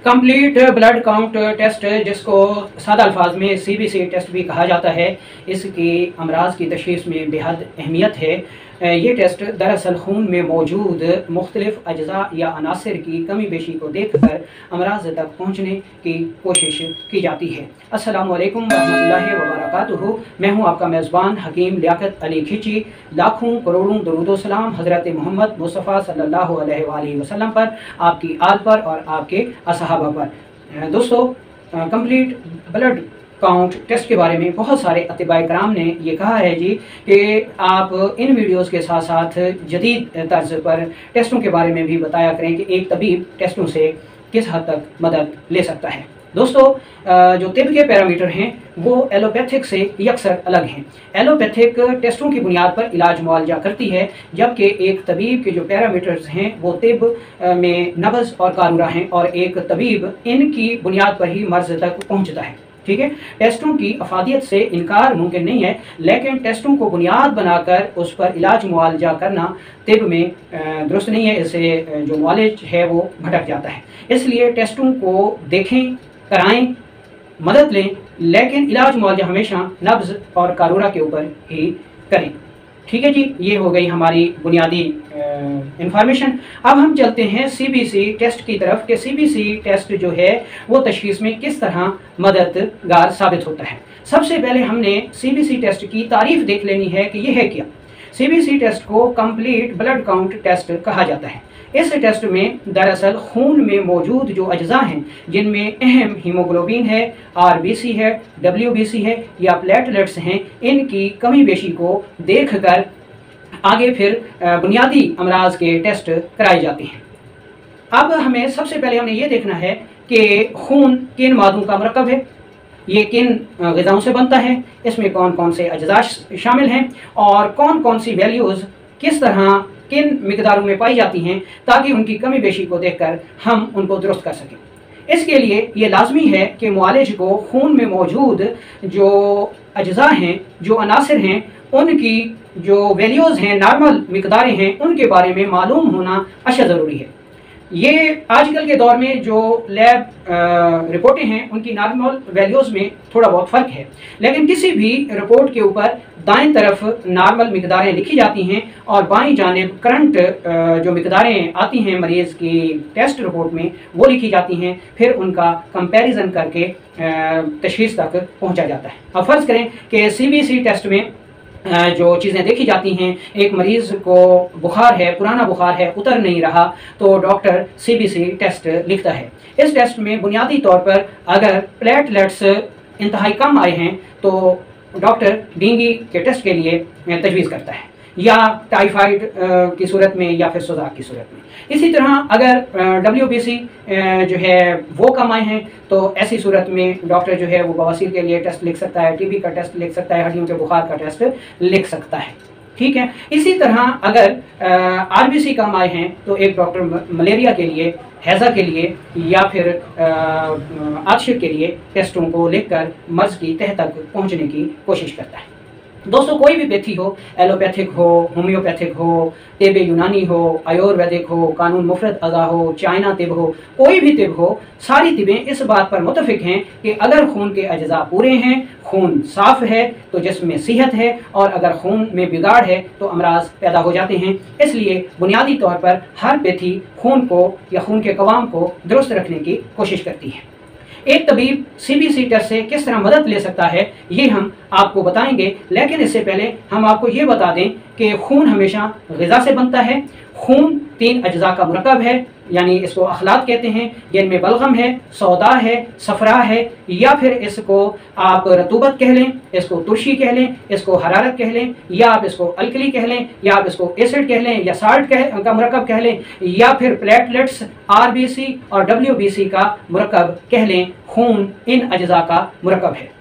Complete blood count test, जिसको सादा अल्फाज में CBC टेस्ट भी कहा जाता है, इसकी अमराज की तशख़ीस में बेहद अहमियत है। ये टेस्ट दरअसल खून में मौजूद मुख्तलिफ अज्जा या अनासर की कमी बेशी को देख कर अमराज तक पहुँचने की कोशिश की जाती है। अस्सलामु अलैकुम रहमतुल्लाहि व बरकातुहू। मैं हूँ आपका मेज़बान हकीम लियाकत अली खिची। लाखों करोड़ों दरूद सलाम हज़रत मोहम्मद मुस्तफ़ा सल्लल्लाहु अलैहि वसल्लम पर, आपकी आल पर और आपके असहाबा पर। दोस्तों, कंप्लीट ब्लड काउंट टेस्ट के बारे में बहुत सारे अतिबाए कराम ने ये कहा है जी कि आप इन वीडियोस के साथ साथ जदीद तर्ज पर टेस्टों के बारे में भी बताया करें कि एक तबीब टेस्टों से किस हद तक मदद ले सकता है। दोस्तों, जो तिब के पैरामीटर हैं वो एलोपैथिक से यकसर अलग हैं। एलोपैथिक टेस्टों की बुनियाद पर इलाज मुआवजा करती है, जबकि एक तबीब के जो पैरामीटर्स हैं वो तिब में नब्ज़ और कारूरा हैं, और एक तबीब इनकी बुनियाद पर ही मर्ज़ तक पहुँचता है। ठीक है, टेस्टों की अफादियत से इनकार मुमकिन नहीं है, लेकिन टेस्टों को बुनियाद बनाकर उस पर इलाज मुआवजा करना तिब में दुरुस्त नहीं है। इससे जो नॉलेज है वो भटक जाता है। इसलिए टेस्टों को देखें, कराएं, मदद लें, लेकिन इलाज मुआवजा हमेशा नब्ज़ और कारूरा के ऊपर ही करें। ठीक है जी, ये हो गई हमारी बुनियादी इंफॉर्मेशन। अब हम चलते हैं CBC टेस्ट की तरफ कि CBC टेस्ट जो है वो तशख़ीस में किस तरह मददगार साबित होता है। सबसे पहले हमने CBC टेस्ट की तारीफ देख लेनी है कि यह है क्या। CBC टेस्ट को कंप्लीट ब्लड काउंट टेस्ट कहा जाता है। इस टेस्ट में दरअसल खून में मौजूद जो अज्जा हैं, जिनमें अहम हीमोग्लोबिन है, RBC है, WBC है या प्लेटलेट्स हैं, इनकी कमी बेशी को देखकर आगे फिर बुनियादी अमराज के टेस्ट कराए जाते हैं। अब हमें सबसे पहले हमने ये देखना है कि खून किन मादों का मरकब है, ये किन ग़िज़ाओं से बनता है, इसमें कौन कौन से अज्जा शामिल हैं और कौन कौन सी वैल्यूज़ किस तरह किन मिकदारों में पाई जाती हैं, ताकि उनकी कमी बेशी को देखकर हम उनको दुरुस्त कर सकें। इसके लिए ये लाजमी है कि मुआलिज को खून में मौजूद जो अज्जा हैं, जो अनासर हैं, उनकी जो वैल्यूज़ हैं, नॉर्मल मिकदारें हैं, उनके बारे में मालूम होना अशद ज़रूरी है। ये आजकल के दौर में जो लैब रिपोर्टें हैं उनकी नॉर्मल वैल्यूज़ में थोड़ा बहुत फ़र्क है, लेकिन किसी भी रिपोर्ट के ऊपर दाएं तरफ नॉर्मल मिकदारें लिखी जाती हैं और बाईं जानिब करंट जो मिकदारें आती हैं मरीज़ की टेस्ट रिपोर्ट में वो लिखी जाती हैं। फिर उनका कंपैरिजन करके तशख़ीस तक पहुंचा जाता है। अब फ़र्ज़ करें कि CBC टेस्ट में जो चीज़ें देखी जाती हैं, एक मरीज़ को बुखार है, पुराना बुखार है, उतर नहीं रहा, तो डॉक्टर CBC टेस्ट लिखता है। इस टेस्ट में बुनियादी तौर पर अगर प्लेटलेट्स इंतहाई कम आए हैं तो डॉक्टर डेंगू के टेस्ट के लिए तजवीज़ करता है, या टाइफाइड की सूरत में या फिर सोजाक की सूरत में। इसी तरह अगर WBC जो है वो कम आए हैं तो ऐसी सूरत में डॉक्टर जो है वो बवासीर के लिए टेस्ट लिख सकता है, TB का टेस्ट लिख सकता है, हड्डियों के बुखार का टेस्ट लिख सकता है। ठीक है, इसी तरह अगर RBC कम आए हैं तो एक डॉक्टर मलेरिया के लिए, हैज़ा के लिए या फिर आतिश के लिए टेस्टों को लिखकर मर्ज़ की तह तक पहुंचने की कोशिश करता है। दोस्तों, कोई भी पैथी हो, एलोपैथिक हो, होम्योपैथिक हो, तिब यूनानी हो, आयुर्वेदिक हो, कानून मुफरद अज़ा हो, चाइना तिब हो, कोई भी तिब हो, सारी तिबें इस बात पर मुत्तफ़िक हैं कि अगर खून के अज्जा पूरे हैं, खून साफ़ है तो जिस्म में सेहत है, और अगर खून में बिगाड़ है तो अमराज पैदा हो जाते हैं। इसलिए बुनियादी तौर पर हर पैथी खून को या खून के कवाम को दुरुस्त रखने की कोशिश करती है। एक तबीब CBC टेस्ट से किस तरह मदद ले सकता है ये हम आपको बताएंगे, लेकिन इससे पहले हम आपको ये बता दें कि खून हमेशा ग़िज़ा से बनता है। खून 3 अज्जा का मरकब है, यानी इसको अखलात कहते हैं, जिनमें बलगम है, सौदा है, सफरा है, या फिर इसको आप रतूबत कह लें, इसको तुर्शी कह लें, इसको हरारत कह लें, या आप इसको अल्कली कह लें, या आप इसको एसिड कह लें, या साल्ट का मरकब कह लें, या फिर प्लेटलेट्स, RBC और WBC का मरकब कह लें। खून इन अज्जा का मरकब है।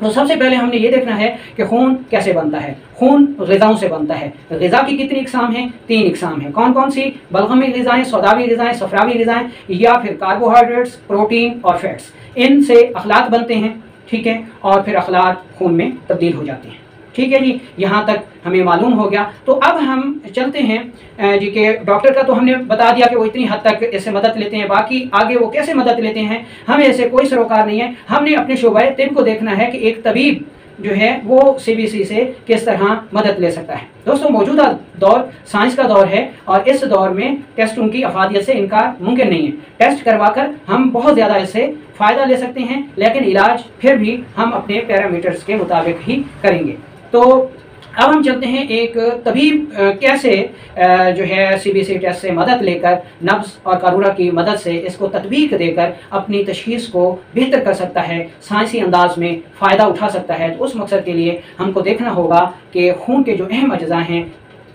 तो सबसे पहले हमने ये देखना है कि खून कैसे बनता है। खून ग़िज़ाओं से बनता है। ग़िज़ा की कितनी इक़साम हैं? 3 इक़साम हैं। कौन कौन सी? बलगमी ग़िज़ाएँ, सौदावी ग़िज़ाएँ, सफरावी ग़िज़ाएँ, या फिर कार्बोहाइड्रेट्स, प्रोटीन और फैट्स। इनसे अखलात बनते हैं, ठीक है, और फिर अखलात खून में तब्दील हो जाते हैं। ठीक है जी, यहाँ तक हमें मालूम हो गया। तो अब हम चलते हैं जी के डॉक्टर का तो हमने बता दिया कि वो इतनी हद तक इससे मदद लेते हैं, बाकी आगे वो कैसे मदद लेते हैं हमें ऐसे कोई सरोकार नहीं है। हमने अपने शोबे तिब को देखना है कि एक तबीब जो है वो सीबीसी से किस तरह मदद ले सकता है। दोस्तों, मौजूदा दौर साइंस का दौर है और इस दौर में टेस्टों की अफादियत से इनकार मुमकिन नहीं है। टेस्ट करवाकर हम बहुत ज़्यादा इससे फ़ायदा ले सकते हैं, लेकिन इलाज फिर भी हम अपने पैरामीटर्स के मुताबिक ही करेंगे। तो अब हम चलते हैं एक तबीब कैसे जो है सीबीसी टेस्ट से मदद लेकर नब्ज़ और कारूरा की मदद से इसको तदबीक देकर अपनी तशखीस को बेहतर कर सकता है, साइंसी अंदाज में फ़ायदा उठा सकता है। तो उस मकसद के लिए हमको देखना होगा कि खून के जो अहम अज्जा हैं,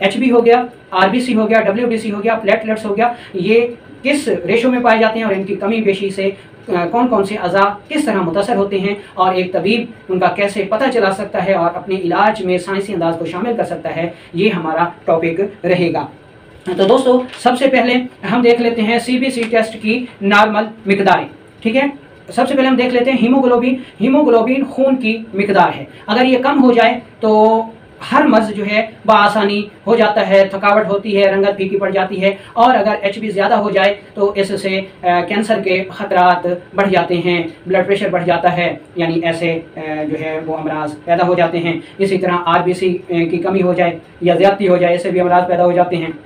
HB हो गया, RBC हो गया, WBC हो गया, प्लेटलेट्स हो गया, ये किस रेशो में पाए जाते हैं और इनकी कमी बेशी से कौन कौन से अज़ा किस तरह मुतासर होते हैं और एक तबीब उनका कैसे पता चला सकता है और अपने इलाज में साइंसी अंदाज को शामिल कर सकता है, ये हमारा टॉपिक रहेगा। तो दोस्तों, सबसे पहले हम देख लेते हैं सीबीसी टेस्ट की नॉर्मल मिकदारें। ठीक है, सबसे पहले हम देख लेते हैं हीमोग्लोबिन। हीमोग्लोबिन खून की मिकदार है, अगर ये कम हो जाए तो हर मर्ज जो है बआसानी हो जाता है, थकावट होती है, रंगत फीकी पड़ जाती है, और अगर HB ज़्यादा हो जाए तो इससे कैंसर के ख़तरात बढ़ जाते हैं, ब्लड प्रेशर बढ़ जाता है, यानी ऐसे जो है वो अमराज पैदा हो जाते हैं। इसी तरह RBC की कमी हो जाए या ज़्यादती हो जाए, इससे भी अमराज पैदा हो जाते हैं।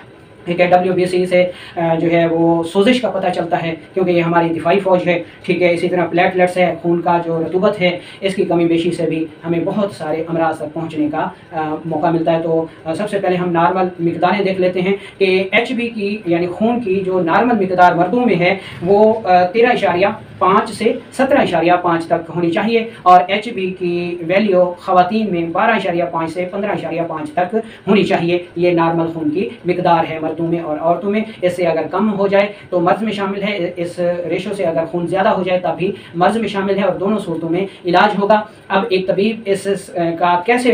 ठीक है, WBC से जो है वो सोजिश का पता चलता है क्योंकि ये हमारी दिफाई फ़ौज है। ठीक है, इसी तरह प्लेटलेट्स है, खून का जो रतूबत है, इसकी कमी बेशी से भी हमें बहुत सारे अमराज तक पहुंचने का मौका मिलता है। तो सबसे पहले हम नॉर्मल मिकदारें देख लेते हैं कि HB की यानी खून की जो नॉर्मल मिकदार मर्दों में है वो 13.5 से 17.5 तक होनी चाहिए, और HB की वैल्यू ख़वातीन में 12.5 से 15.5 तक होनी चाहिए। ये नॉर्मल खून की मिकदार है मर्दों में और औरतों में। इससे अगर कम हो जाए तो मर्ज में शामिल है, इस रेशो से अगर खून ज़्यादा हो जाए तब भी मर्ज में शामिल है, और दोनों सूरतों में इलाज होगा। अब एक तबीब इस का कैसे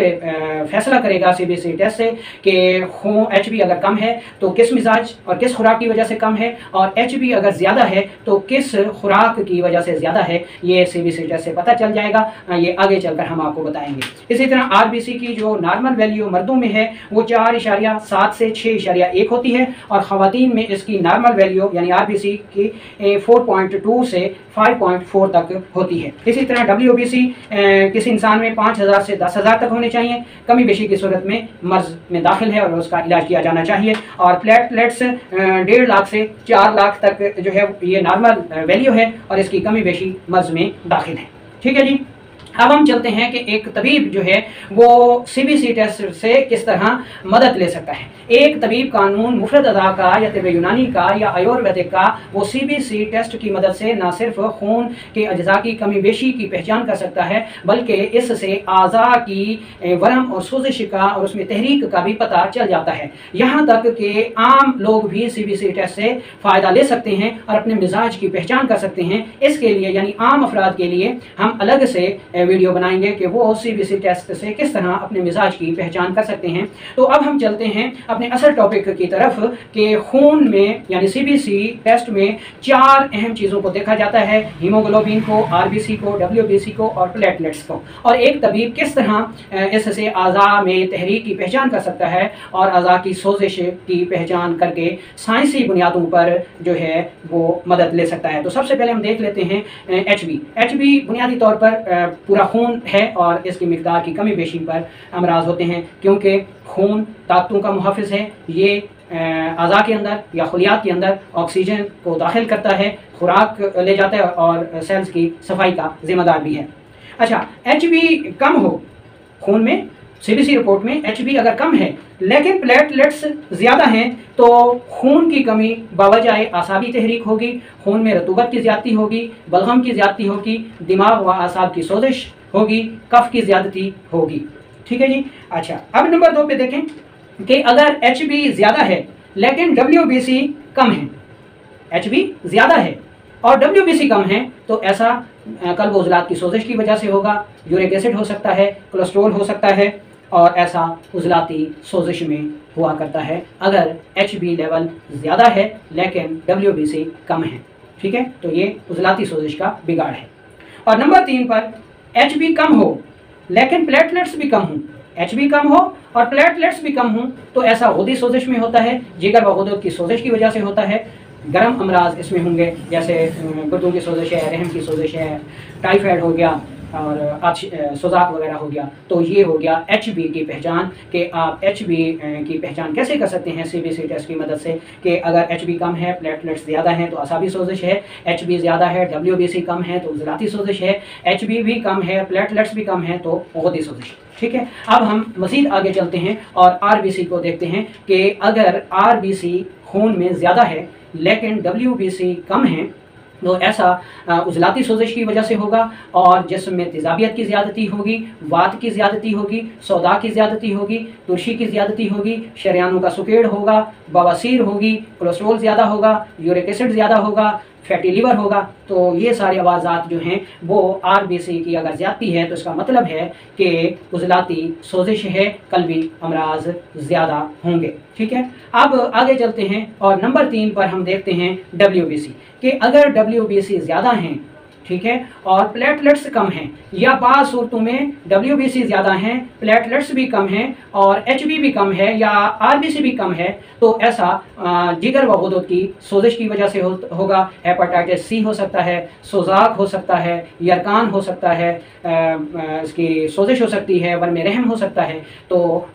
फैसला करेगा सीबीसी टेस्ट से कि खून HB अगर कम है तो किस मिजाज और किस खुराक की वजह से कम है, और HB अगर ज़्यादा है तो किस खुराक की वजह से ज़्यादा है, ये सीबीसी टेस्ट से पता चल जाएगा। ये आगे चलकर हम आपको बताएंगे। इसी तरह RBC की जो नॉर्मल वैल्यू मर्दों में है वो 4.7 से 6.1 होती है, और ख़वातीन में इसकी नॉर्मल वैल्यू यानी RBC की 4.2 से 5.4 तक होती है। इसी तरह WBC किसी इंसान में 5,000 से 10,000 तक होने चाहिए। कमी बेशी की सूरत में मर्ज में दाखिल है और उसका इलाज किया जाना चाहिए। और प्लेटलेट्स 1.5 लाख से 4 लाख तक जो है ये नॉर्मल वैल्यू है और इसकी कमी बेशी मर्ज में दाखिल है। ठीक है जी, अब हम चलते हैं कि एक तबीब जो है वो सीबीसी टेस्ट से किस तरह मदद ले सकता है। एक तबीब कानून मुफरद अदा का या तिब यूनानी का या आयुर्वेदिक का वो सीबीसी टेस्ट की मदद से न सिर्फ खून के अज्जा की कमी बेशी की पहचान कर सकता है, बल्कि इससे आज़ा की वरम और सोजिश का और उसमें तहरीक का भी पता चल जाता है। यहाँ तक कि आम लोग भी सीबीसी टेस्ट से फ़ायदा ले सकते हैं और अपने मिजाज की पहचान कर सकते हैं। इसके लिए यानी आम अफराद के लिए हम अलग से वीडियो बनाएंगे कि वो सीबीसी टेस्ट से किस तरह अपने मिजाज की पहचान कर सकते हैं। तो अब हम चलते हैं अपने असल टॉपिक की तरफ कि खून में यानी सीबीसी टेस्ट में 4 अहम चीज़ों को देखा जाता है, हीमोग्लोबिन को, RBC को, WBC को और प्लेटलेट्स को। और एक तबीब किस तरह इससे आज़ा में तहरीक की पहचान कर सकता है और आज़ा की सोजिश की पहचान करके साइंसी बुनियादों पर जो है वो मदद ले सकता है। तो सबसे पहले हम देख लेते हैं HB बुनियादी तौर पर पूरा खून है और इसकी मिकदार की कमी बेशी पर अमराज होते हैं, क्योंकि खून ताकतों का मुहाफिज है। ये अज़ा के अंदर या खुलियात के अंदर ऑक्सीजन को दाखिल करता है, खुराक ले जाता है और सेल्स की सफाई का जिम्मेदार भी है। अच्छा, HB कम हो खून में, सीबीसी रिपोर्ट में HB अगर कम है लेकिन प्लेटलेट्स ज़्यादा हैं तो खून की कमी बावजह आसाबी तहरीक होगी, खून में रतूबत की ज़्यादती होगी, बलगम की ज़्यादती होगी, दिमाग व आसाब की सोजिश होगी, कफ की ज़्यादती होगी। ठीक है जी। अच्छा, अब नंबर 2 पे देखें कि अगर HB ज़्यादा है लेकिन WBC कम है, HB ज़्यादा है और WBC कम है तो ऐसा कल्ब उज़लात की सोजिश की वजह से होगा, यूरिक एसिड हो सकता है, कोलेस्ट्रोल हो सकता है, और ऐसा उज़लाती सोजिश में हुआ करता है अगर HB लेवल ज़्यादा है लेकिन WBC कम है। ठीक है, तो ये उज़लाती सोजिश का बिगाड़ है। और नंबर 3 पर HB कम हो लेकिन प्लेटलेट्स भी कम हों, HB कम हो और प्लेटलेट्स भी कम हों तो ऐसा गुर्दी सोजिश में होता है, जिगर व गुदद की सोजिश की वजह से होता है। गर्म अमराज इसमें होंगे, जैसे गुर्दों की सोजिश है, रहम की सोजिश है, टाइफाइड हो गया और सोजाक वगैरह हो गया। तो ये हो गया HB की पहचान कि आप HB की पहचान कैसे कर सकते हैं CBC टेस्ट की मदद से कि अगर HB कम है, प्लेटलेट्स ज़्यादा हैं तो असाबी सोजिश है, HB ज़्यादा है, WBC कम है तो उज़लाती सोजिश है, HB भी कम है, प्लेटलेट्स भी कम है तो गुर्दी सोजिश। ठीक है, अब हम मज़ीद आगे चलते हैं और RBC को देखते हैं कि अगर RBC खून में ज़्यादा है लेकिन WBC कम है तो ऐसा उज़लाती सोजिश की वजह से होगा और जिस्म में तेज़ाबियत की ज़्यादती होगी, वात की ज़्यादती होगी, सौदा की ज़्यादती होगी, तुरशी की ज़्यादती होगी, शरियानों का सुकेड़ होगा, बवासीर होगी, कोलेस्ट्रोल ज़्यादा होगा, यूरिक एसिड ज़्यादा होगा, फैटी लीवर होगा। तो ये सारे अवाज़ात जो हैं वो RBC की अगर ज़्यादती है तो इसका मतलब है कि उज़लाती सोजिश है, कल्बी अमराज ज़्यादा होंगे। ठीक है, अब आगे चलते हैं और नंबर 3 पर हम देखते हैं WBC कि अगर WBC ज़्यादा हैं, ठीक है, और प्लेटलेट्स कम हैं या बाज़ सूरतों में WBC ज़्यादा हैं, प्लेटलेट्स भी कम हैं और HB भी कम है या RBC भी कम है तो ऐसा जिगर व गुदद की सोजिश की वजह से होगा। हेपेटाइटिस C हो सकता है, सोजाक हो सकता है, यरकान हो सकता है, इसकी सोजिश हो सकती है, वर्म रहम हो सकता है। तो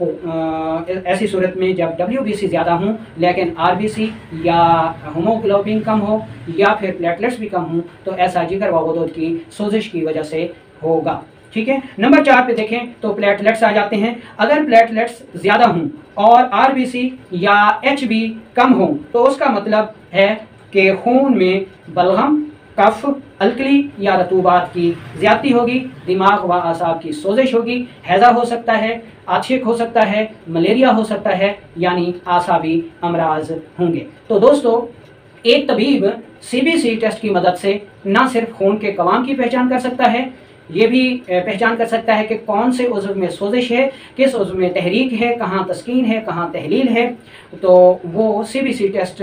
ऐसी सूरत में जब WBC ज़्यादा हों लेकिन RBC या हीमोग्लोबिन कम हो या फिर प्लेटलेट्स भी कम हों तो ऐसा जिगर व गुदद की सोजिश की वजह से होगा। ठीक है, नंबर 4 पे देखें तो प्लेटलेट्स आ जाते हैं। अगर प्लेटलेट्स ज़्यादा हों और RBC या HB कम हों तो उसका मतलब है कि खून में बलगम, कफ, अलकली या रतूबात की ज़्यादती होगी, दिमाग व आसाब की सोजिश होगी, हैज़ा हो सकता है, आशिक हो सकता है, मलेरिया हो सकता है, यानी आसाबी अमराज होंगे। तो दोस्तों, एक तबीब CBC टेस्ट की मदद से ना सिर्फ खून के कवाम की पहचान कर सकता है, ये भी पहचान कर सकता है कि कौन से उज़्व में सोजिश है, किस उज़्व में तहरीक है, कहाँ तस्कीन है, कहाँ तहलील है। तो वो CBC टेस्ट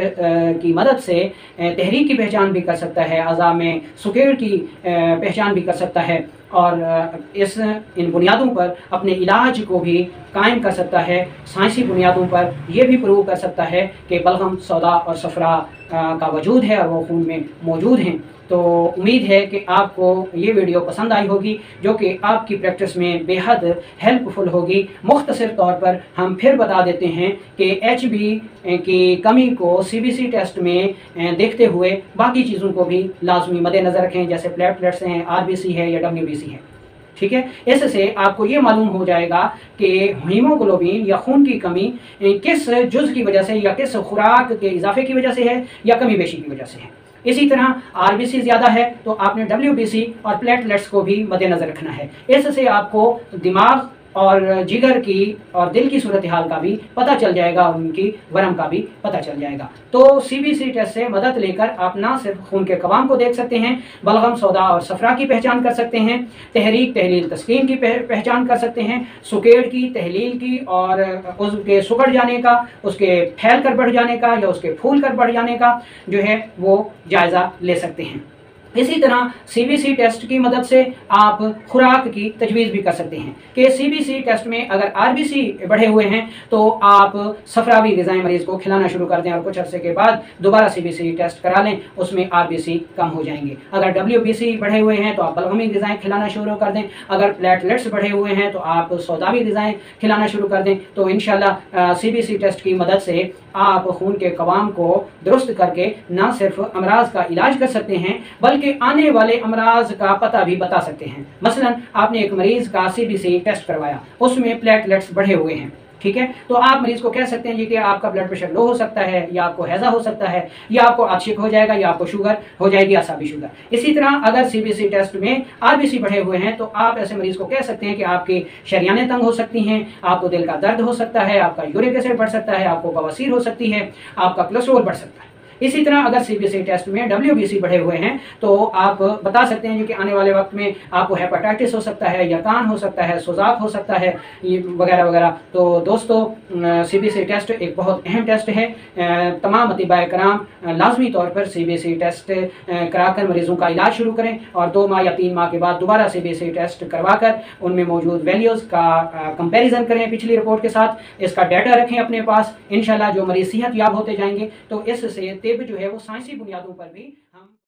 की मदद से तहरीक की पहचान भी कर सकता है, अज़ा में सुकेड़ की पहचान भी कर सकता है और इन बुनियादों पर अपने इलाज को भी कायम कर सकता है। साइंसी बुनियादों पर यह भी प्रूव कर सकता है कि बलगम, सौदा और सफ़रा का वजूद है और वो खून में मौजूद हैं। तो उम्मीद है कि आपको ये वीडियो पसंद आई होगी जो कि आपकी प्रैक्टिस में बेहद हेल्पफुल होगी। मुख्तसर तौर पर हम फिर बता देते हैं कि HB की कमी को CBC टेस्ट में देखते हुए बाकी चीज़ों को भी लाजमी मद्देनज़र रखें, जैसे प्लेटलेट्स हैं, RBC है या WBC है। ठीक है, इससे आपको ये मालूम हो जाएगा कि हीमोग्लोबिन या खून की कमी किस जुज़ की वजह से या किस खुराक के इजाफे की वजह से है या कमी बेशी की वजह से है। इसी तरह RBC ज़्यादा है तो आपने WBC और प्लेटलेट्स को भी मद्देनज़र रखना है। इससे आपको दिमाग और जिगर की और दिल की सूरत हाल का भी पता चल जाएगा, उनकी वरम का भी पता चल जाएगा। तो CBC टेस्ट से मदद लेकर आप ना सिर्फ खून के कवाम को देख सकते हैं, बलगम, सौदा और सफ़रा की पहचान कर सकते हैं, तहरीक, तहलील, तस्कीन की पहचान कर सकते हैं, सुकेड़ की, तहलील की और उसके सुकड़ जाने का, उसके फैल कर बढ़ जाने का या उसके फूल कर बढ़ जाने का जो है वो जायज़ा ले सकते हैं। इसी तरह CBC टेस्ट की मदद से आप खुराक की तजवीज़ भी कर सकते हैं कि CBC टेस्ट में अगर RBC बढ़े हुए हैं तो आप सफरावी ग़िज़ाएं मरीज़ को खिलाना शुरू कर दें और कुछ अर्से के बाद दोबारा CBC टेस्ट करा लें, उसमें RBC कम हो जाएंगे। अगर WBC बढ़े हुए हैं तो आप बलगमी ग़िज़ाएं खिलाना शुरू कर दें, अगर प्लेटलेट्स बढ़े हुए हैं तो आप सौदावी ग़िज़ाएं खिलाना शुरू कर दें। तो इंशाल्लाह CBC टेस्ट की मदद से आप खून के कवाम को दुरुस्त करके ना सिर्फ अमराज का इलाज कर सकते हैं बल्कि आने वाले अमराज का पता भी बता सकते हैं। मसलन आपने एक मरीज़ का CBC टेस्ट करवाया, उसमें प्लेटलेट्स बढ़े हुए हैं, ठीक है, तो आप मरीज को कह सकते हैं जी कि आपका ब्लड प्रेशर लो हो सकता है या आपको हैज़ा हो सकता है या आपको आशिक हो जाएगा या आपको शुगर हो जाएगी, असाबी शुगर। इसी तरह अगर CBC टेस्ट में RBC बढ़े हुए हैं तो आप ऐसे मरीज को कह सकते हैं कि आपकी शरियानें तंग हो सकती हैं, आपको दिल का दर्द हो सकता है, आपका यूरिक एसिड बढ़ सकता है, आपको बवासीर हो सकती है, आपका कोलेस्ट्रॉल बढ़ सकता है। इसी तरह अगर सीबीसी टेस्ट में WBC बढ़े हुए हैं तो आप बता सकते हैं कि आने वाले वक्त में आपको हेपेटाइटिस हो सकता है, यकान हो सकता है, सोजाक हो सकता है, वगैरह वगैरह। तो दोस्तों सीबीसी टेस्ट एक बहुत अहम टेस्ट है। तमाम अतिबाए कराम लाजमी तौर पर सीबीसी टेस्ट कराकर मरीज़ों का इलाज शुरू करें और 2 माह या 3 माह के बाद दोबारा सीबीसी टेस्ट करवाकर उनमें मौजूद वैल्यूज़ का कंपैरिजन करें पिछली रिपोर्ट के साथ। इसका डाटा रखें अपने पास। इंशाल्लाह जो मरीज़ सेहत याब होते जाएंगे तो इससे तिब जो है वो साइंसी बुनियादों पर भी हम